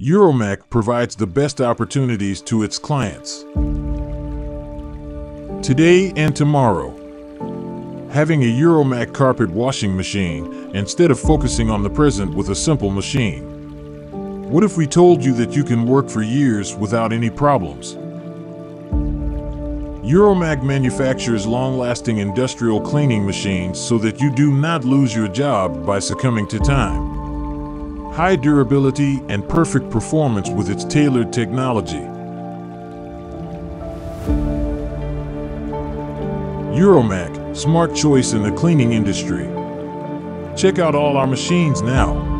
Euromak provides the best opportunities to its clients today and tomorrow. Having a Euromak carpet washing machine instead of focusing on the present with a simple machine. What if we told you that you can work for years without any problems? Euromak manufactures long-lasting industrial cleaning machines so that you do not lose your job by succumbing to time. High durability and perfect performance with its tailored technology. Euromak, smart choice in the cleaning industry. Check out all our machines now.